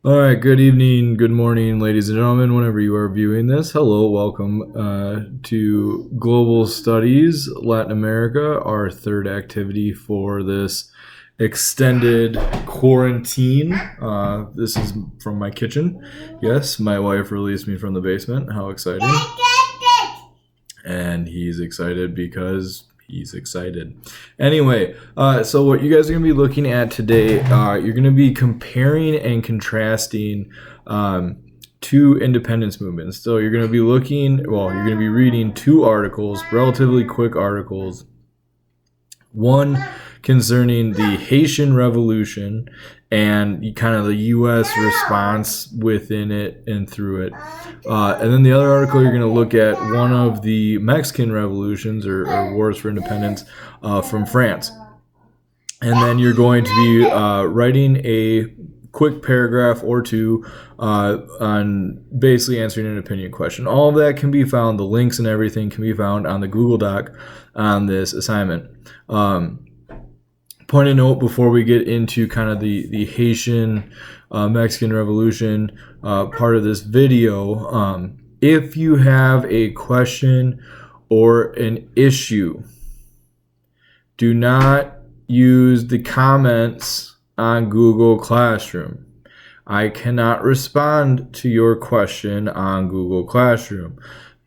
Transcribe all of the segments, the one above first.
All right, good evening, good morning, ladies and gentlemen, whenever you are viewing this. Hello, welcome to Global Studies Latin America, our third activity for this extended quarantine. This is from my kitchen. Yes, my wife released me from the basement. How exciting! And he's excited because he's excited. Anyway, so what you guys are going to be looking at today, you're going to be comparing and contrasting two independence movements. So you're going to be you're going to be reading two articles, relatively quick articles. One concerning the Haitian Revolution and kind of the U.S. response within it and through it. And then the other article, you're going to look at one of the Mexican revolutions or wars for independence from France. And then you're going to be writing a quick paragraph or two on basically answering an opinion question. All of that can be found, the links and everything can be found on the Google Doc on this assignment. Point of note before we get into kind of the Haitian Mexican Revolution part of this video, if you have a question or an issue, do not use the comments on Google Classroom. I cannot respond to your question on Google Classroom.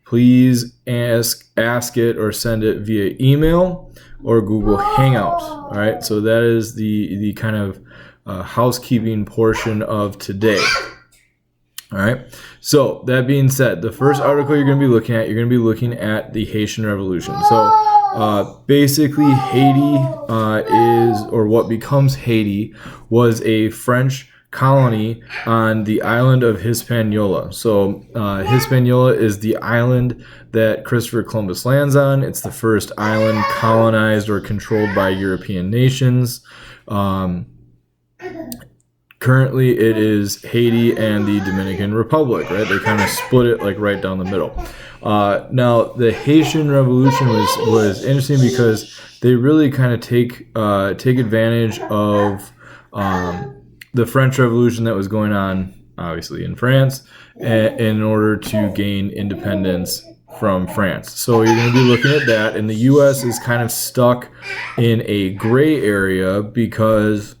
Please ask it or send it via email or Google Hangout. All right, so that is the kind of housekeeping portion of today. All right, so that being said, the first article you're going to be looking at, the Haitian Revolution. So basically Haiti or what becomes Haiti was a French colony on the island of Hispaniola. So Hispaniola is the island that Christopher Columbus lands on. It's the first island colonized or controlled by European nations. Currently, it is Haiti and the Dominican Republic, right? They kind of split it like right down the middle. Now, the Haitian Revolution was interesting because they really kind of take advantage of the French Revolution that was going on, obviously, in France, in order to gain independence from France. So you're going to be looking at that, and the U.S. is kind of stuck in a gray area because,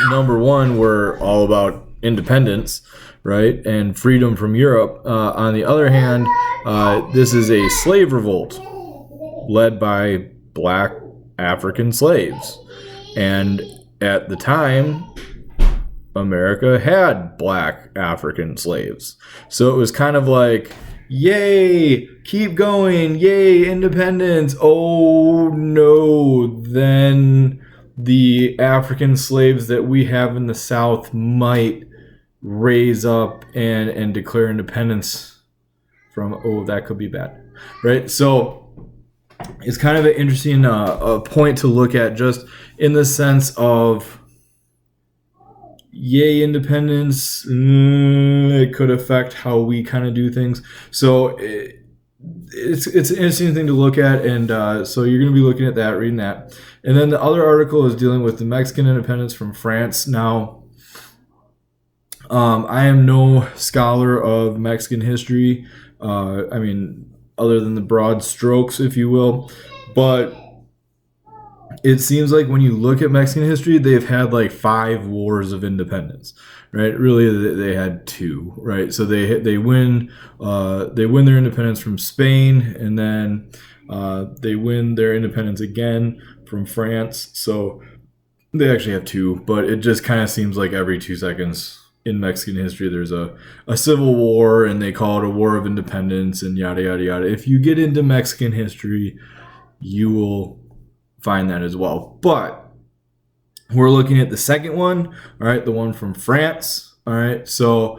number one, we're all about independence, right, and freedom from Europe. On the other hand, this is a slave revolt led by black African slaves. And at the time, America had black African slaves. So it was kind of like, yay, keep going, yay, independence. Oh no, then the African slaves that we have in the South might raise up and declare independence from, oh, that could be bad, right? So it's kind of an interesting point to look at, just in the sense of, yay, independence, it could affect how we kind of do things. So it's an interesting thing to look at, and so you're going to be looking at that, reading that. And then the other article is dealing with the Mexican independence from France. Now, I am no scholar of Mexican history, other than the broad strokes, if you will, but it seems like when you look at Mexican history, they've had like 5 wars of independence, right? Really, they had 2, right? So they win their independence from Spain, and then they win their independence again from France. So they actually have 2, but it just kind of seems like every 2 seconds in Mexican history there's a civil war, and they call it a war of independence, and yada yada yada. If you get into Mexican history, you will find that as well. But we're looking at the second one, all right, the one from France. All right, so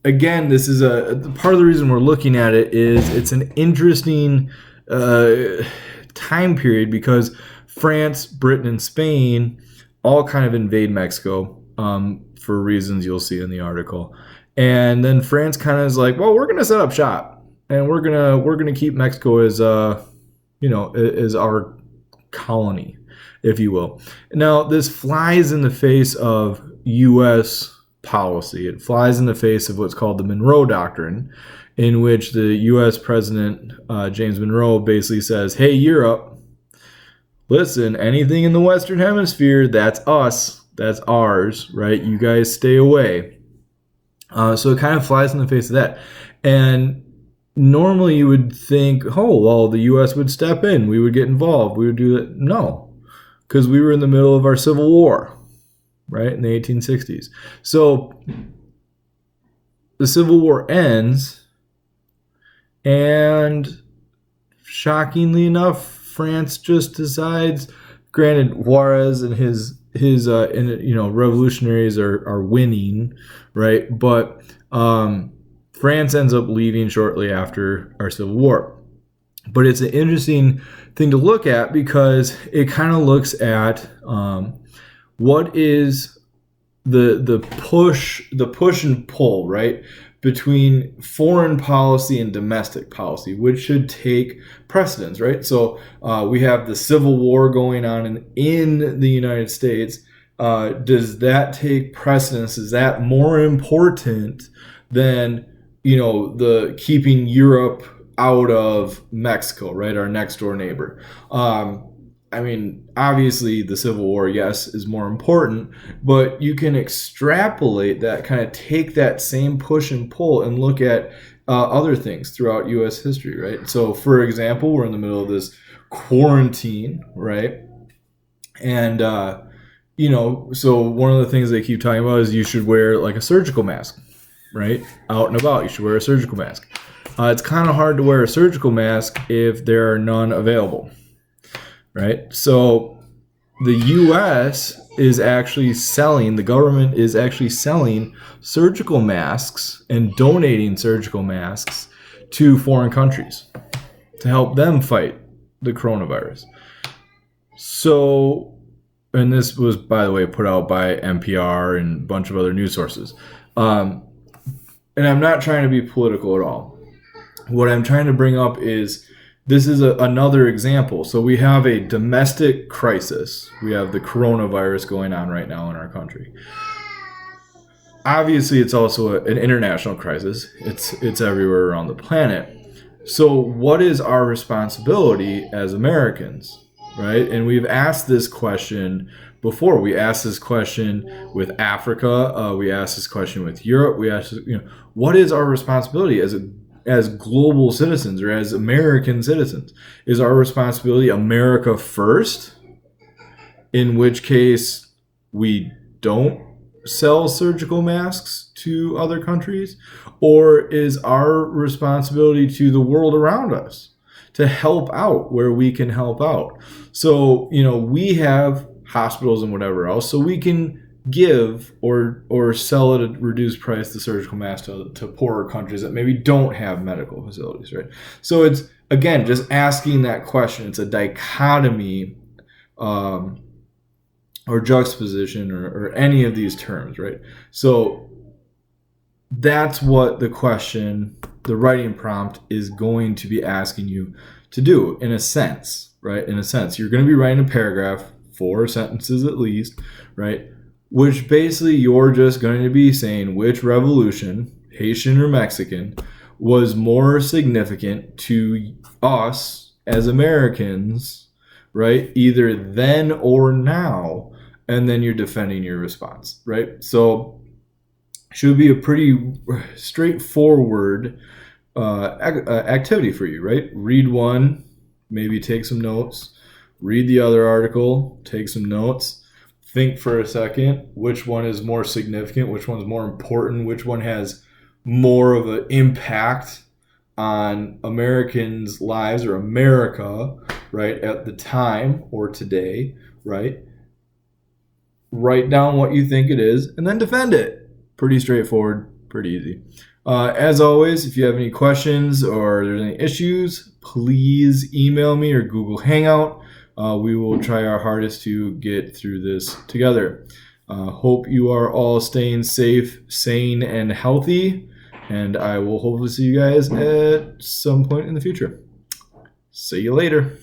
again, this is a part of the reason we're looking at it is it's an interesting time period, because France, Britain, and Spain all kind of invade Mexico for reasons you'll see in the article. And then France kind of is like, well, we're going to set up shop, and we're gonna keep Mexico as as our colony, if you will. Now, this flies in the face of U.S. policy. It flies in the face of what's called the Monroe Doctrine, in which the U.S. President James Monroe basically says, hey, Europe, listen, anything in the Western Hemisphere, that's us, that's ours, right? You guys stay away. So it kind of flies in the face of that. And normally you would think, oh, well, the U.S. would step in. We would get involved. We would do that. No, because we were in the middle of our Civil War, right, in the 1860s. So the Civil War ends, and shockingly enough, France just decides, granted, Juarez and his revolutionaries are winning, right? But France ends up leaving shortly after our Civil War. But it's an interesting thing to look at because it kind of looks at what is the push and pull, right, between foreign policy and domestic policy, which should take precedence, right? So we have the Civil War going on in the United States. Does that take precedence? Is that more important than, the keeping Europe out of Mexico, right? Our next door neighbor. Obviously the Civil War, yes, is more important, but you can extrapolate that, kind of take that same push and pull and look at other things throughout U.S. history, right? So, for example, we're in the middle of this quarantine, right? And, so one of the things they keep talking about is you should wear like a surgical mask, right? Out and about, you should wear a surgical mask. It's kind of hard to wear a surgical mask if there are none available. Right? So the U.S. is actually selling, the government is actually selling surgical masks and donating surgical masks to foreign countries to help them fight the coronavirus. So, and this was, by the way, put out by NPR and a bunch of other news sources. And I'm not trying to be political at all. What I'm trying to bring up is this is another example. So we have a domestic crisis. We have the coronavirus going on right now in our country. Obviously, it's also an international crisis. It's everywhere around the planet. So what is our responsibility as Americans, right? And we've asked this question before. We asked this question with Africa. We asked this question with Europe. We asked, what is our responsibility as global citizens or as American citizens? Is our responsibility America first, in which case we don't sell surgical masks to other countries? Or is our responsibility to the world around us to help out where we can help out? So, we have hospitals and whatever else, so we can give or sell at a reduced price the surgical mask to poorer countries that maybe don't have medical facilities, right? So it's, again, just asking that question. It's a dichotomy or juxtaposition or any of these terms, right? So that's what the question, the writing prompt, is going to be asking you to do, in a sense, right? In a sense, you're going to be writing a paragraph, 4 sentences at least, right? Which basically you're just going to be saying which revolution, Haitian or Mexican, was more significant to us as Americans, right? Either then or now, and then you're defending your response, right? So should be a pretty straightforward activity for you, right? Read one, maybe take some notes. Read the other article, take some notes. Think for a second, which one is more significant, which one's more important, which one has more of an impact on Americans' lives or America, right, at the time or today, right? Write down what you think it is and then defend it. Pretty straightforward, pretty easy. As always, if you have any questions or there's any issues, please email me or Google Hangout. We will try our hardest to get through this together. Hope you are all staying safe, sane, and healthy. And I will hopefully see you guys at some point in the future. See you later.